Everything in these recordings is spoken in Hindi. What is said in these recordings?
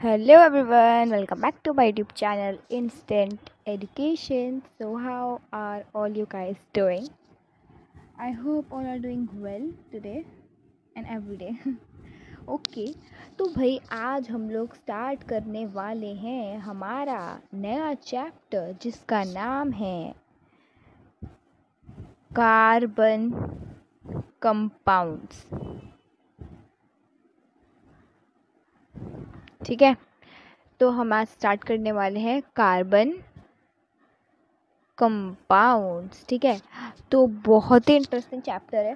Hello everyone, welcome back to my YouTube channel Instant Education. So how are all you guys doing? I hope all are doing well today and every day. Okay तो भाई आज हम लोग स्टार्ट करने वाले हैं हमारा नया चैप्टर जिसका नाम है कार्बन कंपाउंड्स। ठीक है, तो हम आज स्टार्ट करने वाले हैं कार्बन कंपाउंड्स। ठीक है, तो बहुत ही इंटरेस्टिंग चैप्टर है।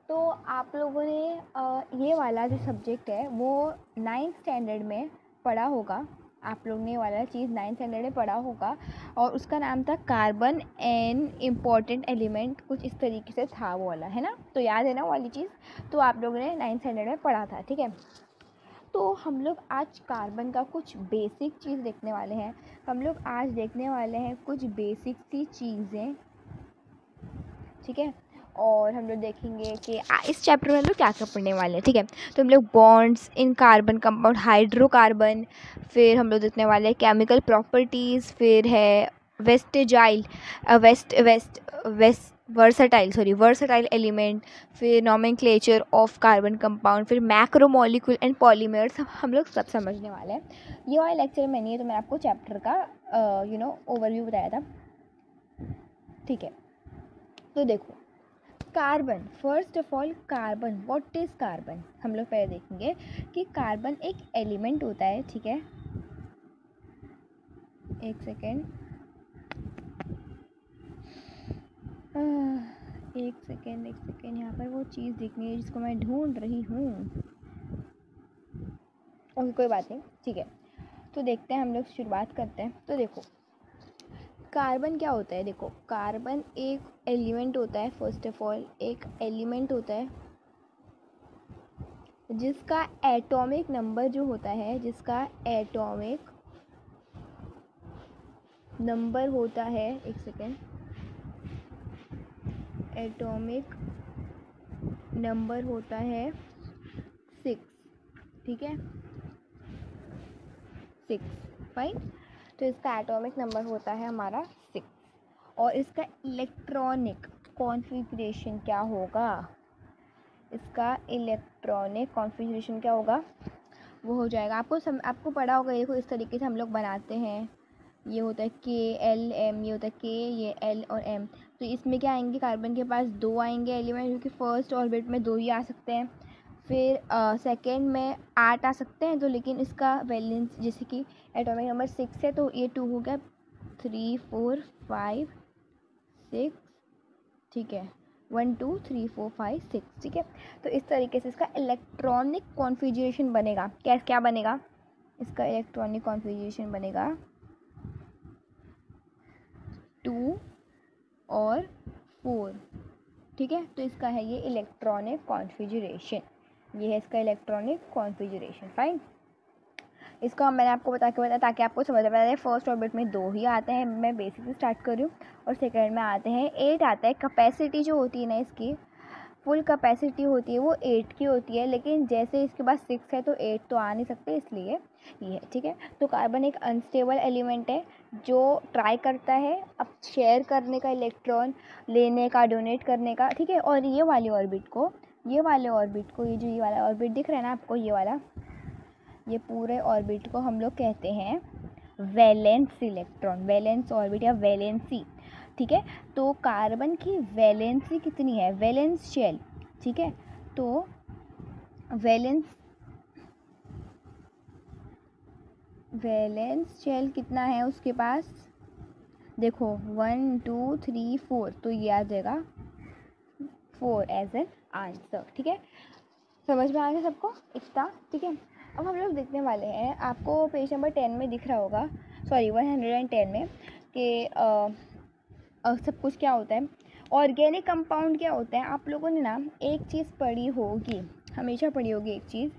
तो आप लोगों ने ये वाला जो सब्जेक्ट है वो 9th स्टैंडर्ड में पढ़ा होगा। आप लोग ने ये वाला चीज़ 9th स्टैंडर्ड में पढ़ा होगा और उसका नाम था कार्बन एन इम्पॉर्टेंट एलिमेंट, कुछ इस तरीके से था वो वाला, है ना। तो याद है ना वो वाली चीज़, तो आप लोगों ने 9th स्टैंडर्ड में पढ़ा था। ठीक है, तो हम लोग आज कार्बन का कुछ बेसिक चीज़ देखने वाले हैं। हम लोग आज देखने वाले हैं कुछ बेसिक सी चीज़ें। ठीक है, और हम लोग देखेंगे कि इस चैप्टर में हम लोग क्या क्या पढ़ने वाले हैं। ठीक है, तो हम लोग bonds in carbon compound, hydrocarbon, फिर हम लोग देखने वाले हैं केमिकल प्रॉपर्टीज़, फिर है वेस्टेजाइल वेस्ट वर्सटाइल एलिमेंट, फिर नॉमेनक्लेचर ऑफ कार्बन कंपाउंड, फिर मैक्रोमोलिक्यूल एंड पॉलीमर्स हम लोग सब समझने वाले हैं। ये वाला लेक्चर में नहीं है, तो मैंने आपको चैप्टर का ओवरव्यू बताया था। ठीक है, तो देखो carbon, first of all carbon, what is carbon. हम लोग पहले देखेंगे कि कार्बन एक एलिमेंट होता है। ठीक है, एक सेकेंड यहाँ पर वो चीज़ दिखनी है जिसको मैं ढूंढ रही हूँ। ओके, कोई बात नहीं। ठीक है, तो देखते हैं, हम लोग शुरुआत करते हैं। तो देखो कार्बन क्या होता है। देखो कार्बन एक एलिमेंट होता है, फर्स्ट ऑफ ऑल एक एलिमेंट होता है जिसका एटॉमिक नंबर जो होता है, जिसका एटॉमिक नंबर होता है, एक सेकेंड, एटॉमिक नंबर होता है 6। ठीक है, 6, फाइन। तो इसका एटॉमिक नंबर होता है हमारा 6 और इसका इलेक्ट्रॉनिक कॉन्फ़िगरेशन क्या होगा, इसका इलेक्ट्रॉनिक कॉन्फ़िगरेशन क्या होगा, वो हो जाएगा आपको पढ़ा होगा। देखो इस तरीके से हम लोग बनाते हैं, ये होता है KLM, ये होता है K, ये L और M। तो इसमें क्या आएंगे, कार्बन के पास 2 आएंगे एलिमेंट, क्योंकि फर्स्ट ऑर्बिट में 2 ही आ सकते हैं। फिर सेकेंड में 8 आ सकते हैं, तो लेकिन इसका वैलेंस जैसे कि एटॉमिक नंबर 6 है, तो ये 2 हो गया, 3 4 5 6। ठीक है, 1 2 3 4 5 6। ठीक है, तो इस तरीके से इसका इलेक्ट्रॉनिक कॉन्फ़िगरेशन बनेगा। क्या बनेगा, इसका इलेक्ट्रॉनिक कॉन्फ़िगरेशन बनेगा 2 और 4। ठीक है, तो इसका है ये इलेक्ट्रॉनिक कॉन्फ़िगरेशन, ये है इसका इलेक्ट्रॉनिक कॉन्फ़िगरेशन, फाइन। इसको मैंने आपको बताया ताकि आपको समझ में आए। फर्स्ट ऑर्बिट में 2 ही आते हैं, मैं बेसिक से स्टार्ट कर रही हूँ, और सेकेंड में आते हैं 8 आता है। कैपेसिटी जो होती है ना, इसकी फुल कैपेसिटी होती है वो 8 की होती है, लेकिन जैसे इसके पास 6 है तो 8 तो आ नहीं सकते, इसलिए ये है। ठीक है, तो कार्बन एक अनस्टेबल एलिमेंट है जो ट्राई करता है अब शेयर करने का, इलेक्ट्रॉन लेने का, डोनेट करने का। ठीक है, और ये वाले ऑर्बिट को ये जो ये वाला ऑर्बिट दिख रहा है ना आपको, ये वाला, ये पूरे ऑर्बिट को हम लोग कहते हैं वैलेंस इलेक्ट्रॉन, वैलेंस ऑर्बिट या वैलेंसी। ठीक है, तो कार्बन की वैलेंसी कितनी है, वैलेंस शेल। ठीक है, तो वैलेंस शेल कितना है उसके पास, देखो 1 2 3 4, तो ये आ जाएगा 4 एज एन आंसर। ठीक है, समझ में आ गया सबको इतना। ठीक है, अब हम लोग देखने वाले हैं, आपको पेज नंबर 10 में दिख रहा होगा, सॉरी 110 में, कि सब कुछ क्या होता है, ऑर्गेनिक कंपाउंड क्या होता है। आप लोगों ने ना एक चीज़ पढ़ी होगी, हमेशा पढ़ी होगी एक चीज़,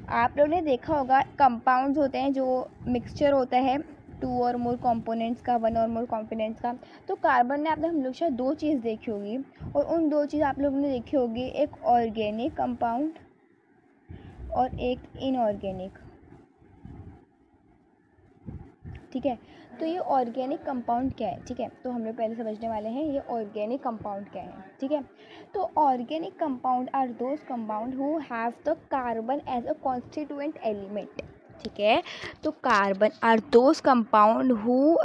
आप लोगों ने देखा होगा कंपाउंड्स होते हैं जो मिक्सचर होता है 2 और मोर कंपोनेंट्स का, 1 और मोर कंपोनेंट्स का। तो कार्बन में आपने हम लोग शायद 2 चीज़ देखी होगी, और उन 2 चीज़ आप लोगों ने देखी होगी, एक ऑर्गेनिक कंपाउंड और एक इनऑर्गेनिक। ठीक है। तो ये ऑर्गेनिक कंपाउंड क्या है, ठीक है, तो हम लोग पहले समझने वाले हैं ये ऑर्गेनिक कंपाउंड क्या है, ठीक है। तो organic compound are those compound who have the carbon as a constituent element, ठीक है। तो carbon are those compound who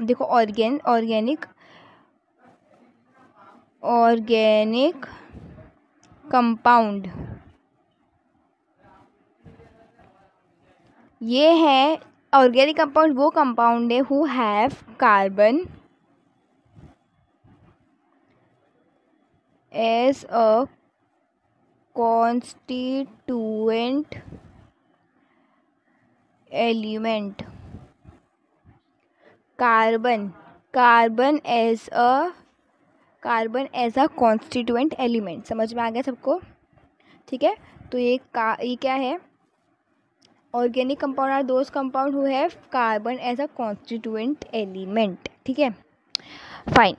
देखो ऑर्गेनिक कंपाउंड ये है, ऑर्गेनिक कंपाउंड वो कंपाउंड है who have carbon as a constituent element. Carbon as a constituent element, समझ में आ गया सबको, ठीक है। तो ये क्या है, organic compound are those compound who have carbon as a constituent element, ठीक है, फाइन।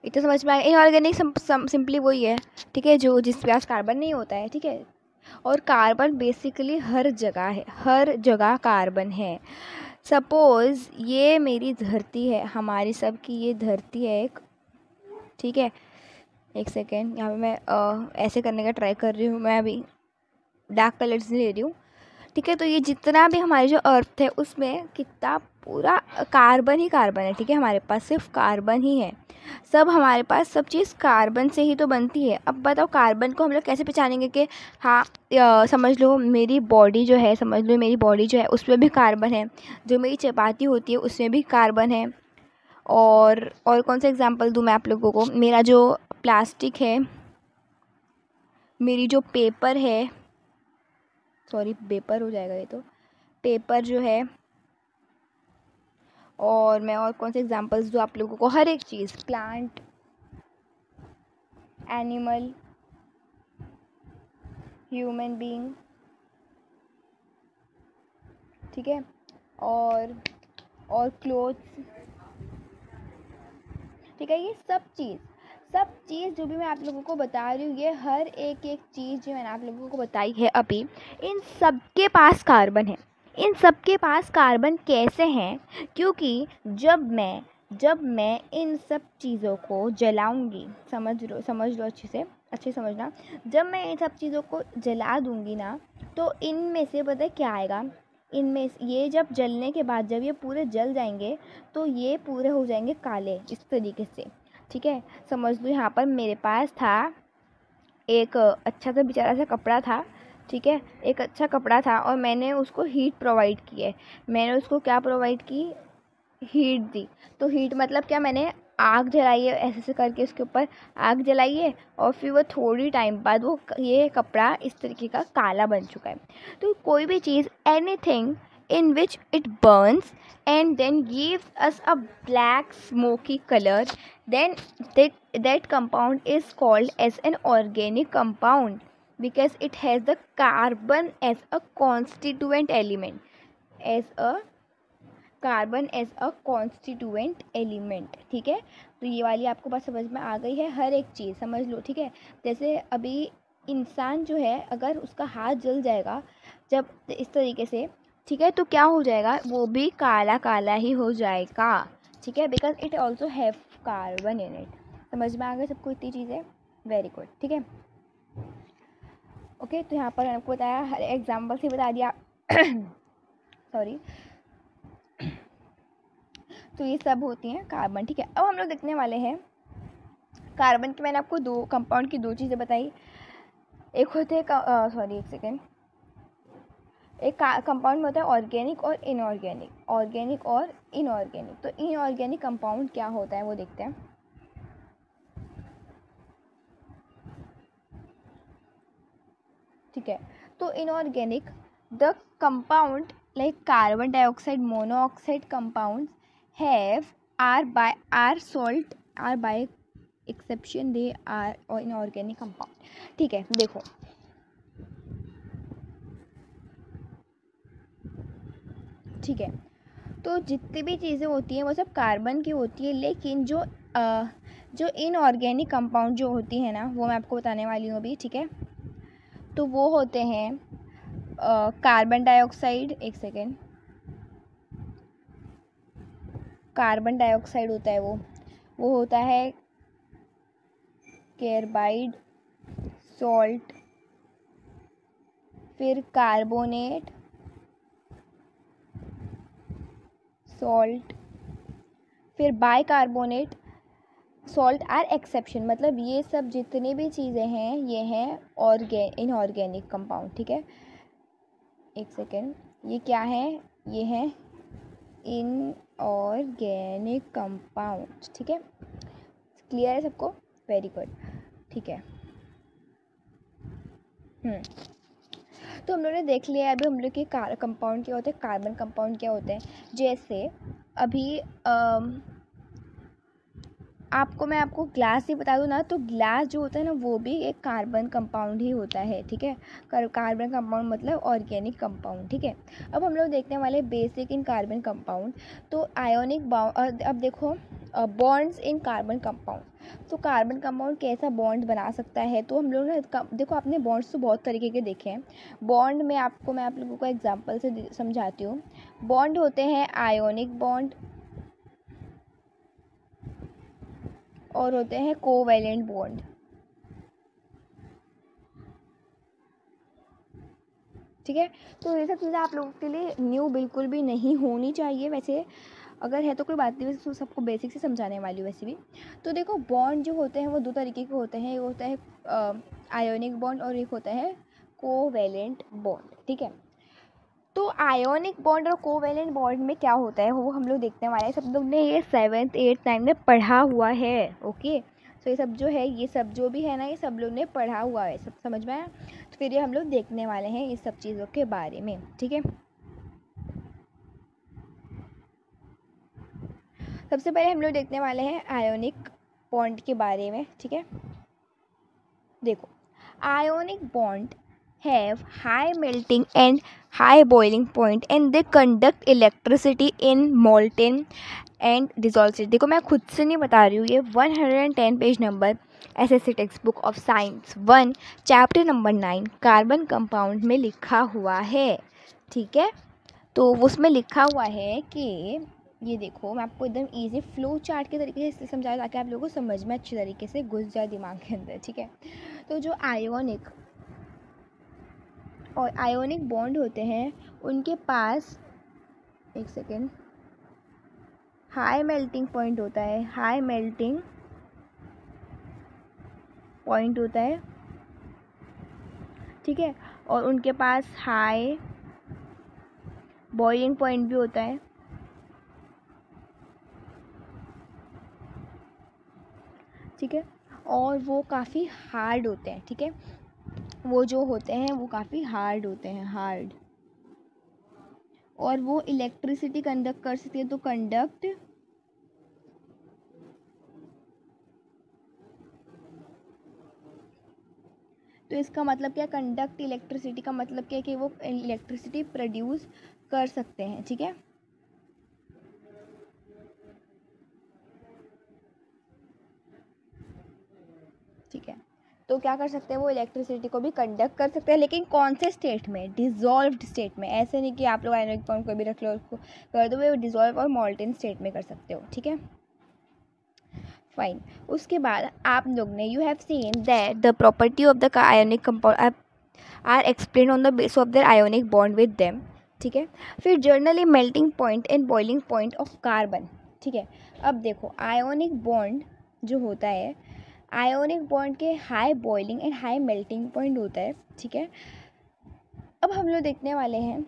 इतना समझ में आया। इनऑर्गेनिक सिंपली वही है, ठीक है, जो जिसके पास कार्बन नहीं होता है, ठीक है। और कार्बन बेसिकली हर जगह है, हर जगह कार्बन है। सपोज़ ये मेरी धरती है, हमारी सब की ये धरती है एक, ठीक है। एक सेकेंड, यहाँ पे मैं ऐसे करने का ट्राई कर रही हूँ, मैं अभी डार्क कलर्स ले रही हूँ, ठीक है। तो ये जितना भी हमारी जो अर्थ है उसमें कितना पूरा कार्बन ही कार्बन है, ठीक है। हमारे पास सिर्फ कार्बन ही है, सब हमारे पास सब चीज़ कार्बन से ही तो बनती है। अब बताओ कार्बन को हम लोग कैसे पहचानेंगे कि हाँ, समझ लो मेरी बॉडी जो है, उसमें भी कार्बन है, जो मेरी चपाती होती है उसमें भी कार्बन है। और कौन सा एग्जांपल दूँ मैं आप लोगों को, मेरा जो प्लास्टिक है, मेरी जो पेपर है, सॉरी पेपर हो जाएगा ये तो, पेपर जो है, और मैं और कौन से एग्जांपल्स दूँ आप लोगों को, हर एक चीज़, प्लांट, एनिमल, ह्यूमन बीइंग, ठीक है, और क्लोथ्स, ठीक है। ये सब चीज़ जो भी मैं आप लोगों को बता रही हूँ, ये हर एक चीज़ जो मैंने आप लोगों को बताई है अभी, इन सब के पास कार्बन है। इन सब के पास कार्बन कैसे हैं, क्योंकि जब मैं इन सब चीज़ों को जलाऊंगी, समझ लो अच्छे समझना, जब मैं इन सब चीज़ों को जला दूंगी ना, तो इनमें से पता है क्या आएगा, इनमें ये जब जलने के बाद जब ये पूरे जल जाएंगे तो ये पूरे हो जाएंगे काले, इस तरीके से, ठीक है। समझ लो यहाँ पर मेरे पास था एक अच्छा सा बेचारा सा कपड़ा था, ठीक है, एक अच्छा कपड़ा था, और मैंने उसको हीट प्रोवाइड की है। मैंने उसको क्या प्रोवाइड की, हीट दी। तो हीट मतलब क्या, मैंने आग जलाई है, ऐसे करके उसके ऊपर आग जलाई है, और फिर वो थोड़ी टाइम बाद ये कपड़ा इस तरीके का काला बन चुका है। तो कोई भी चीज़, anything in which it burns and then gives us a black smoky color, then that compound is called as an organic compound because it has the carbon as a constituent element, ठीक है। तो ये वाली आपको बात समझ में आ गई है, हर एक चीज़ समझ लो, ठीक है। जैसे अभी इंसान जो है, अगर उसका हाथ जल जाएगा जब इस तरीके से, ठीक है, तो क्या हो जाएगा, वो भी काला काला ही हो जाएगा, ठीक है, because it also have carbon in it. समझ में आ गई सबको इतनी चीज़ें, वेरी गुड, ठीक है, ओके। तो यहाँ पर आपको बताया, हर एग्जाम्पल से बता दिया सॉरी। तो ये सब होती हैं कार्बन, ठीक है। अब हम लोग देखने वाले हैं कार्बन की, मैंने आपको दो कंपाउंड की दो चीज़ें बताई, एक होते हैं एक कंपाउंड में होता है ऑर्गेनिक और इनऑर्गेनिक, तो इनऑर्गेनिक कंपाउंड क्या होता है वो देखते हैं, ठीक है। तो inorganic, the compound like carbon dioxide, monoxide compound have are by exception they are inorganic compound, ठीक है। देखो ठीक है, तो जितनी भी चीज़ें होती हैं वो सब कार्बन की होती है, लेकिन जो इनऑर्गेनिक कंपाउंड जो होती है ना, वो मैं आपको बताने वाली हूँ अभी, ठीक है। तो वो होते हैं कार्बन डाइऑक्साइड, एक सेकेंड, कार्बन डाइऑक्साइड होता है वो होता है कार्बाइड सॉल्ट, फिर कार्बोनेट सॉल्ट, फिर बाइकार्बोनेट सॉल्ट आर एक्सेप्शन। मतलब ये सब जितने भी चीज़ें हैं ये हैं इनऑर्गेनिक कंपाउंड। ठीक है, एक सेकेंड, ये क्या है, ये है इनऑर्गेनिक कंपाउंड। ठीक है, क्लियर है सबको? Very good. ठीक है, तो हम लोगों ने देख लिया है अभी हम लोग के कंपाउंड क्या होते हैं, कार्बन कंपाउंड क्या होते हैं। जैसे अभी मैं आपको ग्लास ही बता दूँ ना, तो ग्लास जो होता है ना वो भी एक कार्बन कंपाउंड ही होता है। ठीक है, कार्बन कंपाउंड मतलब ऑर्गेनिक कंपाउंड। ठीक है, अब हम लोग देखने वाले बेसिक इन कार्बन कंपाउंड। तो आयोनिक अब देखो बॉन्ड्स इन कार्बन कंपाउंड। तो कार्बन कंपाउंड कैसा बॉन्ड बना सकता है, तो हम लोग ना देखो आपने बॉन्ड्स तो बहुत तरीके के देखे हैं। बॉन्ड में मैं आप लोगों को एग्जांपल से समझाती हूँ। बॉन्ड होते हैं आयोनिक बॉन्ड और होते हैं कोवैलेंट बॉन्ड। ठीक है, तो ये सब चीज़ें आप लोगों के लिए न्यू बिल्कुल भी नहीं होनी चाहिए। वैसे अगर है तो कोई बात नहीं, वैसे तो सबको बेसिक से समझाने वाली हूँ वैसे भी। तो देखो बॉन्ड जो होते हैं वो दो तरीके के होते हैं, एक होता है आयोनिक बॉन्ड और एक होता है कोवैलेंट बॉन्ड। ठीक है, तो आयोनिक बॉन्ड और कोवैलेंट बॉन्ड में क्या होता है वो हम लोग देखने वाले हैं। सब लोग ने ये 7th 8th 9th में पढ़ा हुआ है। ओके, तो ये सब जो है, ये सब जो भी है ना, ये सब लोग ने पढ़ा हुआ है, सब समझ में आया। तो फिर ये हम लोग देखने वाले हैं इस सब चीज़ों के बारे में। ठीक है, सबसे पहले हम लोग देखने वाले हैं आयोनिक बॉन्ड के बारे में। ठीक है, देखो ionic bond have high melting and high boiling point and they conduct electricity in molten and dissolved state। देखो मैं खुद से नहीं बता रही हूँ, ये 110 page number SSC text book of science 1 chapter number 9 carbon compound में लिखा हुआ है। ठीक है, तो उसमें लिखा हुआ है कि ये देखो मैं आपको एकदम इजी फ्लो चार्ट के तरीके से समझाया ताकि आप लोगों को समझ में अच्छी तरीके से घुस जाए दिमाग के अंदर। ठीक है, तो जो आयोनिक बॉन्ड होते हैं उनके पास, एक सेकेंड, हाई मेल्टिंग पॉइंट होता है, हाई मेल्टिंग पॉइंट होता है। ठीक है, और उनके पास हाई बॉइलिंग पॉइंट भी होता है। ठीक है, और वो काफ़ी हार्ड होते हैं। ठीक है, वो जो होते हैं वो काफ़ी हार्ड होते हैं, हार्ड, और वो इलेक्ट्रिसिटी कंडक्ट कर सकती है। तो कंडक्ट तो इसका मतलब क्या, कंडक्ट इलेक्ट्रिसिटी का मतलब क्या है कि वो इलेक्ट्रिसिटी प्रोड्यूस कर सकते हैं। ठीक है, ठीक है, तो क्या कर सकते हैं, वो इलेक्ट्रिसिटी को भी कंडक्ट कर सकते हैं, लेकिन कौन से स्टेट में, डिज़ोल्व्ड स्टेट में। ऐसे नहीं कि आप लोग आयोनिक बॉन्ड को भी रख लो उसको कर दो, वो डिज़ोल्व और मॉल्टेन स्टेट में कर सकते हो। ठीक है, फाइन। उसके बाद आप लोग ने you have seen that the property of the ionic compound are explain on the base of their ionic bond with them. ठीक है, फिर generally melting point and boiling point of carbon. ठीक है, अब देखो आयोनिक बॉन्ड जो होता है, आयोनिक बॉन्ड के high boiling and high melting point होता है। ठीक है, अब हम लोग देखने वाले हैं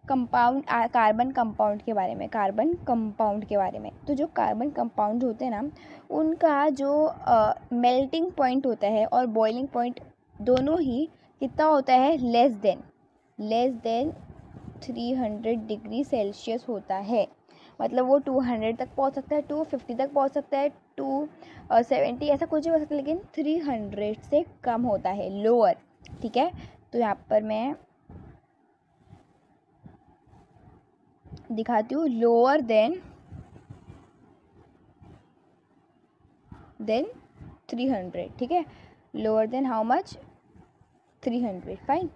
कंपाउंड कार्बन कंपाउंड के बारे में, कार्बन कंपाउंड के बारे में। तो जो कार्बन कंपाउंड होते हैं ना, उनका जो मेल्टिंग पॉइंट होता है और बॉइलिंग पॉइंट दोनों ही कितना होता है, लेस देन 300 डिग्री सेल्सियस होता है। मतलब वो 200 तक पहुंच सकता है, 250 तक पहुंच सकता है, 270 ऐसा कुछ भी हो सकता है, लेकिन 300 से कम होता है, लोअर। ठीक है, तो यहाँ पर मैं दिखाती हूँ, लोअर देन 300। ठीक है, lower than how much, 300। Fine.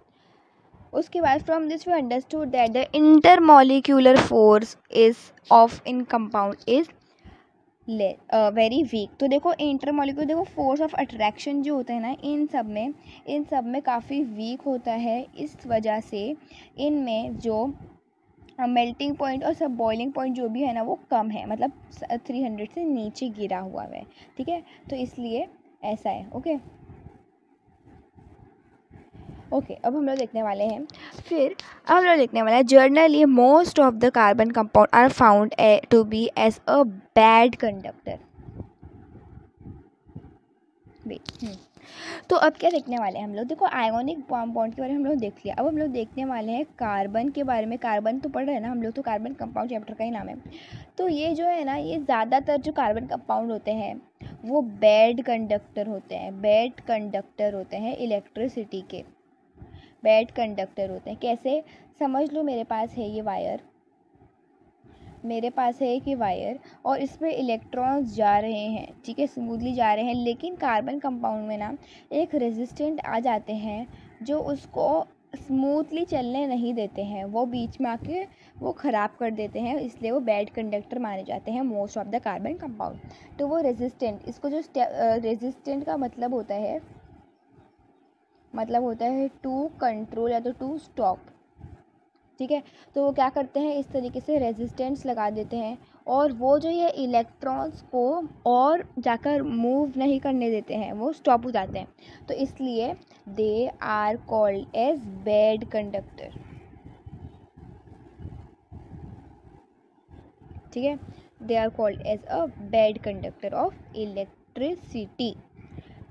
उसके बाद from this we understood that the intermolecular force is of in compound is very weak. तो देखो इंटरमॉलिक्यूलर, देखो फोर्स ऑफ अट्रैक्शन जो होता है ना इन सब में काफ़ी वीक होता है। इस वजह से इनमें जो मेल्टिंग पॉइंट और सब बॉइलिंग पॉइंट जो भी है ना वो कम है, मतलब 300 से नीचे गिरा हुआ है, ठीक है। तो इसलिए ऐसा है। ओके ओके, अब हम लोग देखने वाले हैं generally most of the carbon compound are found to be as a bad conductor. तो अब क्या देखने वाले हैं हम लोग, देखो आयोनिक बॉन्ड के बारे में हम लोग देख लिया। अब हम लोग देखने वाले हैं कार्बन के बारे में। कार्बन तो पढ़ रहे हैं ना हम लोग, तो कार्बन कंपाउंड चैप्टर का ही नाम है। तो ये जो है ना, ये ज़्यादातर जो कार्बन कंपाउंड होते हैं वो बैड कंडक्टर होते हैं इलेक्ट्रिसिटी के। बैड कंडक्टर होते हैं कैसे, समझ लो मेरे पास है ये वायर और इसमें इलेक्ट्रॉन्स जा रहे हैं, ठीक है, स्मूथली जा रहे हैं। लेकिन कार्बन कंपाउंड में ना एक रेजिस्टेंट आ जाते हैं जो उसको स्मूथली चलने नहीं देते हैं, वो बीच में आके वो ख़राब कर देते हैं, इसलिए वो बैड कंडक्टर माने जाते हैं most of the carbon compound. तो वो रेजिस्टेंट, इसको जो रेजिस्टेंट का मतलब होता है टू कंट्रोल या तो टू स्टॉप, ठीक है। तो वो क्या करते हैं, इस तरीके से रेजिस्टेंस लगा देते हैं और वो जो ये इलेक्ट्रॉन्स को और जाकर मूव नहीं करने देते हैं, वो स्टॉप हो जाते हैं। तो इसलिए they are called as bad conductor, ठीक है। They are called as a bad conductor of electricity,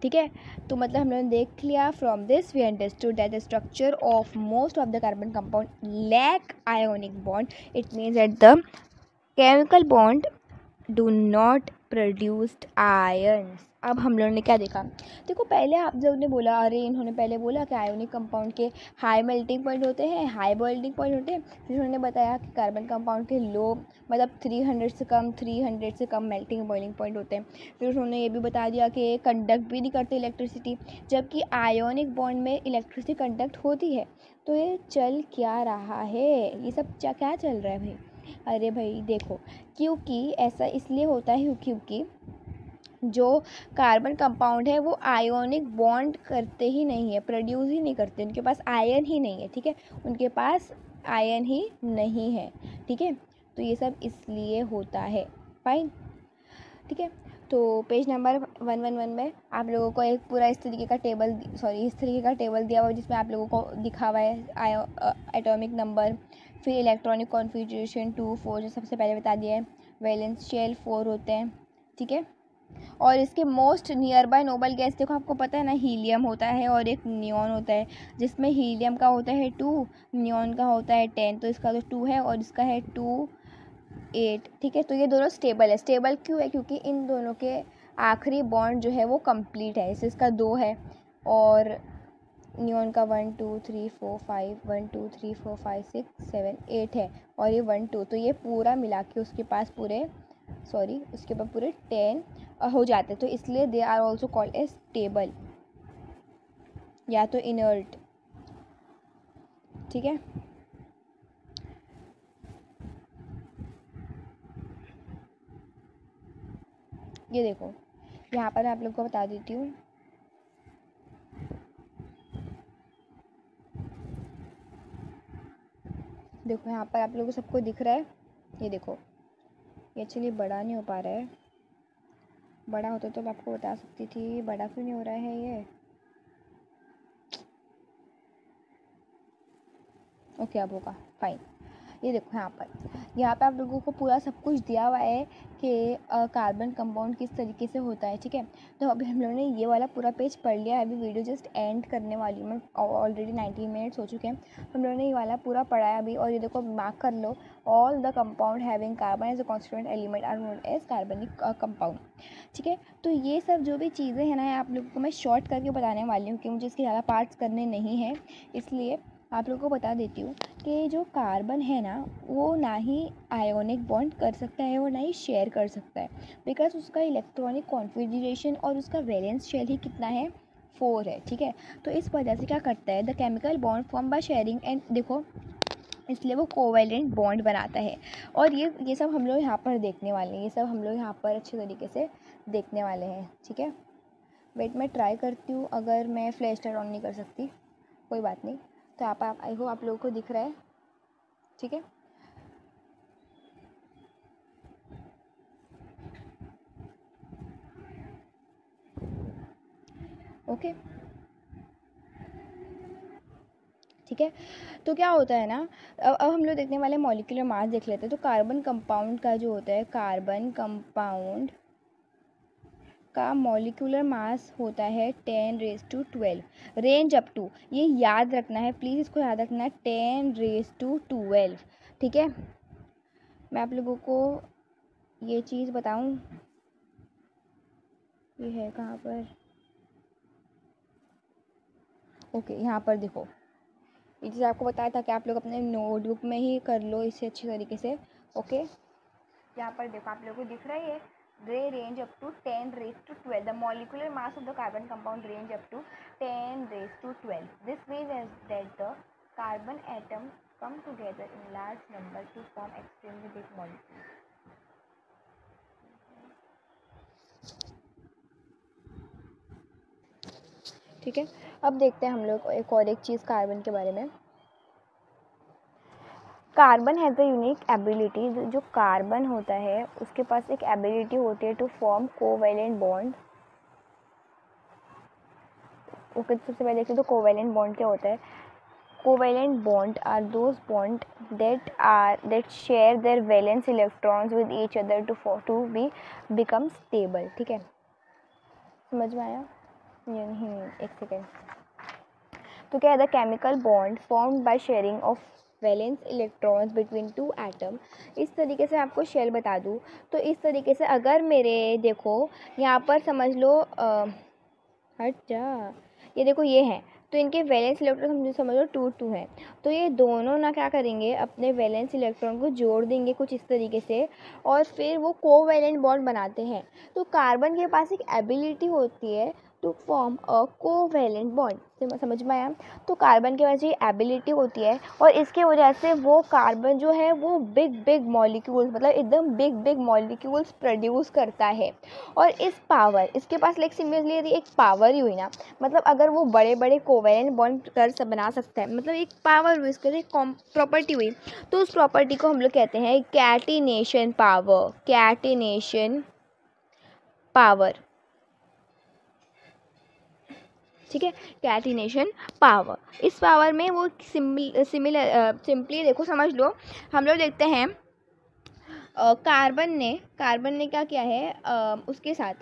ठीक है। तो मतलब हम लोगों ने देख लिया, from this we understood that the structure of most of the carbon compound lack ionic bond. It means that the chemical bond do not produced ions. अब हम लोगों ने क्या देखा, देखो पहले आप जब ने बोला, इन्होंने पहले बोला कि आयोनिक कंपाउंड के हाई मेल्टिंग पॉइंट होते हैं, हाई बॉइलिंग पॉइंट होते हैं। फिर उन्होंने बताया कि कार्बन कंपाउंड के लो, मतलब 300 से कम मेल्टिंग बॉइलिंग पॉइंट होते हैं। फिर उन्होंने ये भी बता दिया कि ये कंडक्ट भी नहीं करते इलेक्ट्रिसिटी, जबकि आयोनिक बॉन्ड में इलेक्ट्रिसिटी कंडक्ट होती है। तो ये चल क्या रहा है, ये सब क्या चल रहा है भाई। अरे भाई देखो, क्योंकि ऐसा इसलिए होता है क्योंकि जो कार्बन कंपाउंड है वो आयोनिक बॉन्ड करते ही नहीं है, प्रोड्यूस ही नहीं करते, उनके पास आयन ही नहीं है, ठीक है, उनके पास आयन ही नहीं है, ठीक है। तो ये सब इसलिए होता है, फाइन, ठीक है। तो पेज नंबर 111 में आप लोगों को एक पूरा इस तरीके का टेबल दिया हुआ है, जिसमें आप लोगों को दिखा हुआ है एटॉमिक नंबर, फिर इलेक्ट्रॉनिक कॉन्फ़िगरेशन 2 4 जो सबसे पहले बता दिया है, वैलेंस शेल 4 होते हैं, ठीक है। और इसके most near by noble gas देखो, आपको पता है ना, हीलियम होता है और एक नियॉन होता है, जिसमें हीलियम का होता है 2, नियॉन का होता है 10। तो इसका तो 2 है और इसका है 2 8, ठीक है। तो ये दोनों स्टेबल है। स्टेबल क्यों है, क्योंकि इन दोनों के आखिरी बॉन्ड जो है वो कंप्लीट है, इससे इसका 2 है और नियॉन का 1 2 3 4 5 1 2 3 4 5 6 7 8 है और ये 1 2, तो ये पूरा मिला के उसके पास पूरे 10 हो जाते हैं। तो इसलिए they are also called a stable या तो इनर्ट, ठीक है। ये देखो यहाँ पर मैं आप लोग को बता देती हूँ, देखो यहाँ पर आप लोगों को सबको दिख रहा है, ये देखो, ये एक्चुअली बड़ा नहीं हो पा रहा है, बड़ा होता तो मैं आपको बता सकती थी, बड़ा क्यों नहीं हो रहा है ये। ओके अब होगा, फाइन। ये देखो यहाँ पर आप लोगों को पूरा सब कुछ दिया हुआ है कि कार्बन कंपाउंड किस तरीके से होता है, ठीक है। तो अभी हम लोगों ने ये वाला पूरा पेज पढ़ लिया है, अभी वीडियो जस्ट एंड करने वाली हूँ मैं, ऑलरेडी 19 मिनट्स हो चुके हैं। हम लोगों ने ये वाला पूरा पढ़ा है अभी, और ये देखो मार्क कर लो, all the compound having carbon as a constituent element are known as कार्बनिक कंपाउंड, ठीक है। तो ये सब जो भी चीज़ें हैं ना, आप लोगों को मैं शॉर्ट करके बताने वाली हूँ कि मुझे इसके ज़्यादा पार्ट्स करने नहीं हैं, इसलिए आप लोगों को बता देती हूँ कि जो कार्बन है ना वो ना ही आयोनिक बॉन्ड कर सकता है और ना ही शेयर कर सकता है, बिकॉज उसका इलेक्ट्रॉनिक कॉन्फ़िगरेशन और उसका वैलेंस शेल ही कितना है, 4 है, ठीक है। तो इस वजह से क्या करता है, the chemical bond form by sharing and, देखो इसलिए वो कोवैलेंट बॉन्ड बनाता है। और ये सब हम लोग यहाँ पर देखने वाले हैं, ये सब हम लोग यहाँ पर अच्छे तरीके से देखने वाले हैं, ठीक है। वेट मैं ट्राई करती हूँ, अगर मैं फ्लैश लाइट ऑन नहीं कर सकती कोई बात नहीं। तो आप आई होप आप लोगों को दिख रहा है, ठीक है। ओके, ठीक है। तो क्या होता है ना, अब हम लोग देखने वाले मॉलिक्यूलर मास देख लेते हैं। तो कार्बन कंपाउंड का जो होता है, कार्बन कंपाउंड का मॉलिक्यूलर मास होता है 10⁻12, रेंज अप टू, ये याद रखना है प्लीज़, इसको याद रखना है, 10⁻12, ठीक है। मैं आप लोगों को ये चीज़ बताऊं, ये है कहाँ पर, ओके यहाँ पर देखो, ये चीज़ आपको बताया था कि आप लोग अपने नोटबुक में ही कर लो इसे अच्छी तरीके से, ओके। यहाँ पर देखो आप लोगों को दिख रहा है, ये they range up to 10⁻12, the molecular mass of the carbon compound range up to 10⁻12. This means that the carbon atoms come together in large number to form extremely big molecules. ठीक है, अब देखते हैं हम लोग एक चीज़ कार्बन के बारे में। Carbon has a unique ability, जो कार्बन होता है उसके पास एक एबिलिटी होती है to form covalent bond. Okay, सबसे पहले देखते हैं तो कोवैलेंट बॉन्ड क्या होता है। Covalent bond are those bond that share their valence electrons with each other to become stable, ठीक है। समझ में आया ये नहीं, एक सेकेंड। तो क्या है, the chemical bond formed by sharing of valence electrons between two atom. इस तरीके से आपको शेल बता दूँ तो इस तरीके से, अगर मेरे देखो यहाँ पर समझ लो, हट जा, ये देखो ये है, तो इनके वैलेंस इलेक्ट्रॉन समझ लो 2 है। तो ये दोनों ना क्या करेंगे, अपने वैलेंस इलेक्ट्रॉन को जोड़ देंगे कुछ इस तरीके से, और फिर वो कोवैलेंट बॉन्ड बनाते हैं। तो कार्बन के पास एक एबिलिटी होती है to form a covalent bond, समझ में आया। तो कार्बन के पास ये एबिलिटी होती है, और इसके वजह से वो कार्बन जो है वो बिग मॉलिक्यूल्स, मतलब एकदम बिग मॉलिक्यूल्स प्रोड्यूस करता है। और इस पावर, इसके पास लाइक सिमिलरली एक पावर ही हुई ना, मतलब अगर वो बड़े कोवैलेंट बॉन्ड बना सकता है, मतलब एक पावर हुई, इसके एक प्रॉपर्टी हुई, तो उस प्रॉपर्टी को हम लोग कहते हैं कैटिनेशन पावर, कैटिनेशन पावर, ठीक है, कैटिनेशन पावर। इस पावर में वो सिंपली देखो समझ लो, हम लोग देखते हैं कार्बन ने क्या किया है, उसके साथ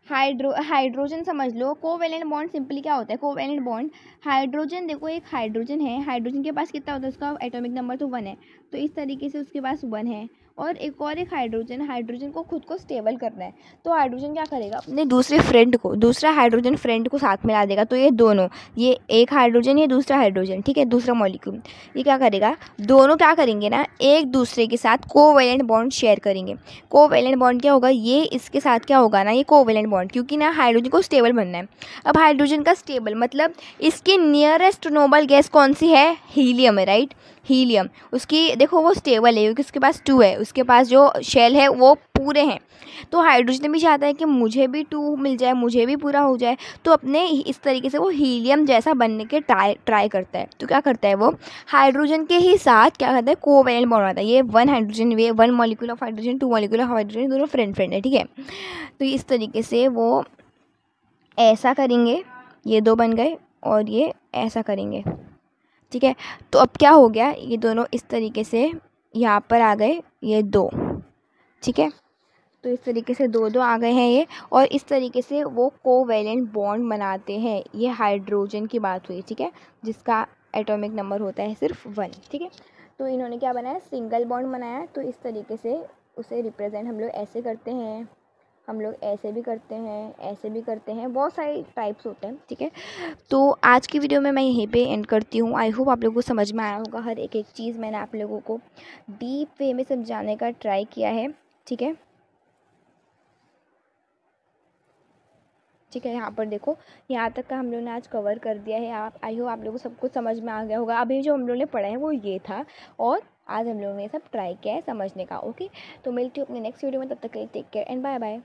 हाइड्रोजन समझ लो। कोवैलेंट बॉन्ड सिंपली क्या होता है, कोवैलेंट बॉन्ड, हाइड्रोजन, देखो एक हाइड्रोजन है, हाइड्रोजन के पास कितना होता है, उसका एटॉमिक नंबर तो 1 है, तो इस तरीके से उसके पास 1 है। और एक हाइड्रोजन को खुद को स्टेबल करना है, तो हाइड्रोजन क्या करेगा, अपने दूसरा हाइड्रोजन फ्रेंड को साथ मिला देगा। तो ये दोनों, ये एक हाइड्रोजन, ये दूसरा हाइड्रोजन, ठीक है, दूसरा मॉलिक्यूल, ये क्या करेगा, दोनों क्या करेंगे ना, एक दूसरे के साथ कोवैलेंट बॉन्ड शेयर करेंगे। कोवैलेंट बॉन्ड क्या होगा, ये इसके साथ क्या होगा ना, ये कोवैलेंट बॉन्ड, क्योंकि ना हाइड्रोजन को स्टेबल बनना है। अब हाइड्रोजन का स्टेबल मतलब इसकी नियरेस्ट नोबल गैस कौन सी है, हीलियम है, राइट, हीलियम। उसकी देखो वो स्टेबल है क्योंकि उसके पास 2 है, उसके पास जो शेल है वो पूरे हैं। तो हाइड्रोजन भी चाहता है कि मुझे भी 2 मिल जाए, मुझे भी पूरा हो जाए, तो अपने इस तरीके से वो हीलियम जैसा बनने के ट्राई करता है। तो क्या करता है वो, हाइड्रोजन के ही साथ क्या करता है, कोवैलेंट बॉन्ड बनाता है। ये 1 हाइड्रोजन, ये 1 molecule of hydrogen, 2 molecule of hydrogen, दोनों फ्रेंड है, ठीक है। तो इस तरीके से वो ऐसा करेंगे, ये 2 बन गए, और ये ऐसा करेंगे, ठीक है। तो अब क्या हो गया, ये दोनों इस तरीके से यहाँ पर आ गए, ये 2, ठीक है। तो इस तरीके से 2 आ गए हैं ये, और इस तरीके से वो कोवैलेंट बॉन्ड बनाते हैं। ये हाइड्रोजन की बात हुई, ठीक है, जिसका एटॉमिक नंबर होता है सिर्फ 1, ठीक है। तो इन्होंने क्या बनाया, सिंगल बॉन्ड बनाया। तो इस तरीके से उसे रिप्रेजेंट हम लोग ऐसे करते हैं, हम लोग ऐसे भी करते हैं, ऐसे भी करते हैं, बहुत सारे टाइप्स होते हैं, ठीक है। तो आज की वीडियो में मैं यहीं पे एंड करती हूँ। आई होप आप लोगों को समझ में आया होगा, हर एक चीज़ मैंने आप लोगों को डीप वे में समझाने का ट्राई किया है, ठीक है। ठीक है, यहाँ पर देखो, यहाँ तक का हम लोगों ने आज कवर कर दिया है। आप आई होप आप लोगों को सब कुछ समझ में आ गया होगा। अभी जो हम लोगों ने पढ़ा है वो ये था, और आज हम लोगों ने सब ट्राई किया है समझने का। ओके, तो मिलती हूँ अपने नेक्स्ट वीडियो में, तब तक के लिए take care and bye bye.